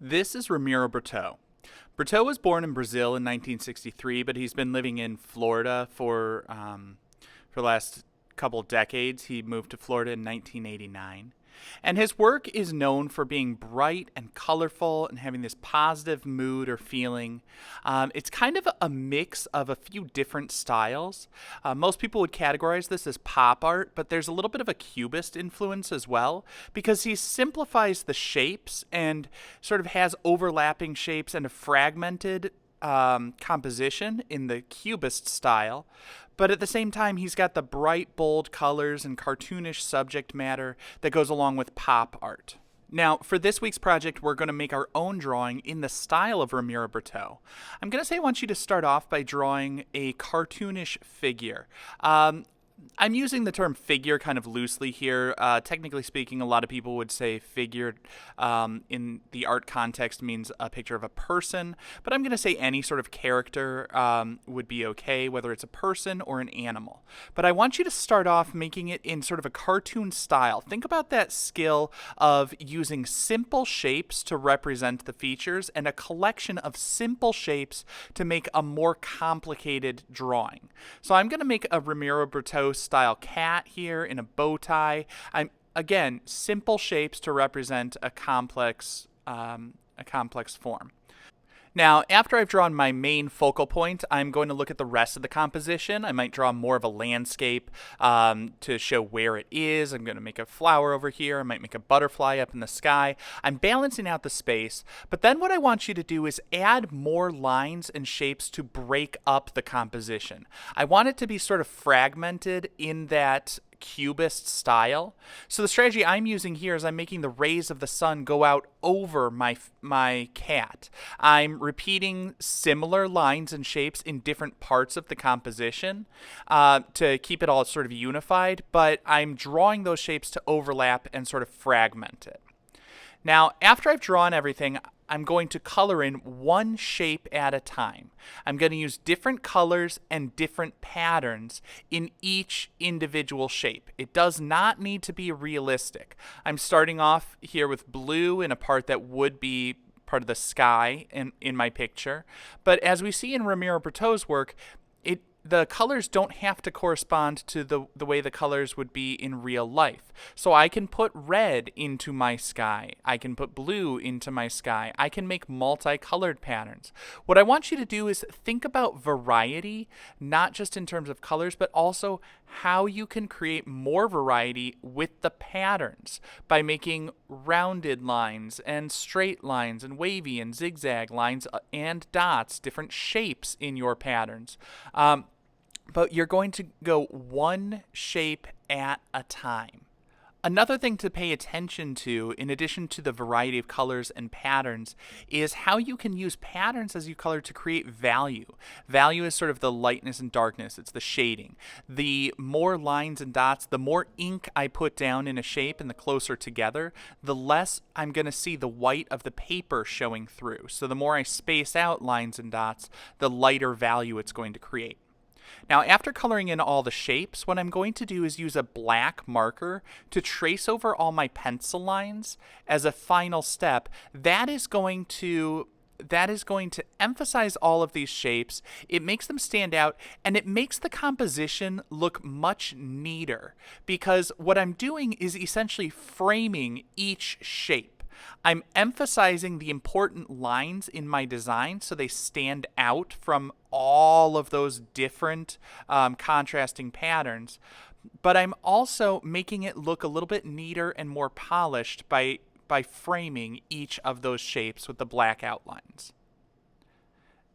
This is Romero Britto. Britto was born in Brazil in 1963, but he's been living in Florida for the last couple decades. He moved to Florida in 1989. And his work is known for being bright and colorful and having this positive mood or feeling. It's kind of a mix of a few different styles. Most people would categorize this as pop art, but there's a little bit of a cubist influence as well because he simplifies the shapes and sort of has overlapping shapes and a fragmented composition in the cubist style, but at the same time, he's got the bright, bold colors and cartoonish subject matter that goes along with pop art. Now, for this week's project, we're going to make our own drawing in the style of Romero Britto. I'm going to say I want you to start off by drawing a cartoonish figure. I'm using the term figure kind of loosely here. Technically speaking, a lot of people would say figure in the art context means a picture of a person, but I'm going to say any sort of character would be okay, whether it's a person or an animal. But I want you to start off making it in sort of a cartoon style. Think about that skill of using simple shapes to represent the features and a collection of simple shapes to make a more complicated drawing. So I'm going to make a Romero Britto style cat here in a bow tie. Again, simple shapes to represent a complex form. Now, after I've drawn my main focal point, I'm going to look at the rest of the composition. I might draw more of a landscape to show where it is. I'm going to make a flower over here. I might make a butterfly up in the sky. I'm balancing out the space, but then what I want you to do is add more lines and shapes to break up the composition. I want it to be sort of fragmented in that cubist style. So the strategy I'm using here is I'm making the rays of the sun go out over my cat. I'm repeating similar lines and shapes in different parts of the composition to keep it all sort of unified, but I'm drawing those shapes to overlap and sort of fragment it. Now, after I've drawn everything, I'm going to color in one shape at a time. I'm going to use different colors and different patterns in each individual shape. It does not need to be realistic. I'm starting off here with blue in a part that would be part of the sky in my picture. But as we see in Romero Britto's work, the colors don't have to correspond to the way the colors would be in real life. So I can put red into my sky. I can put blue into my sky. I can make multicolored patterns. What I want you to do is think about variety, not just in terms of colors, but also how you can create more variety with the patterns by making rounded lines and straight lines and wavy and zigzag lines and dots, different shapes in your patterns. But you're going to go one shape at a time. Another thing to pay attention to, in addition to the variety of colors and patterns, is how you can use patterns as you color to create value. Value is sort of the lightness and darkness. It's the shading. The more lines and dots, the more ink I put down in a shape and the closer together, the less I'm going to see the white of the paper showing through. So the more I space out lines and dots, the lighter value it's going to create. Now, after coloring in all the shapes, what I'm going to do is use a black marker to trace over all my pencil lines as a final step. That is going to emphasize all of these shapes. It makes them stand out, and it makes the composition look much neater because what I'm doing is essentially framing each shape. I'm emphasizing the important lines in my design so they stand out from all of those different contrasting patterns, but I'm also making it look a little bit neater and more polished by framing each of those shapes with the black outlines.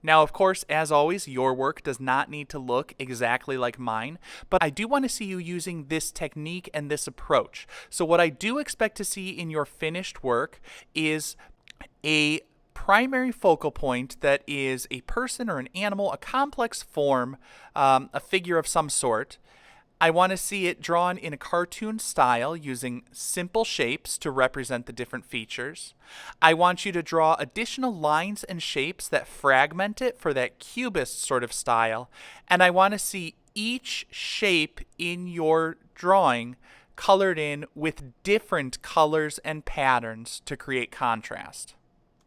Now, of course, as always, your work does not need to look exactly like mine, but I do want to see you using this technique and this approach. So what I do expect to see in your finished work is a primary focal point that is a person or an animal, a complex form, a figure of some sort. I want to see it drawn in a cartoon style using simple shapes to represent the different features. I want you to draw additional lines and shapes that fragment it for that cubist sort of style. And I want to see each shape in your drawing colored in with different colors and patterns to create contrast.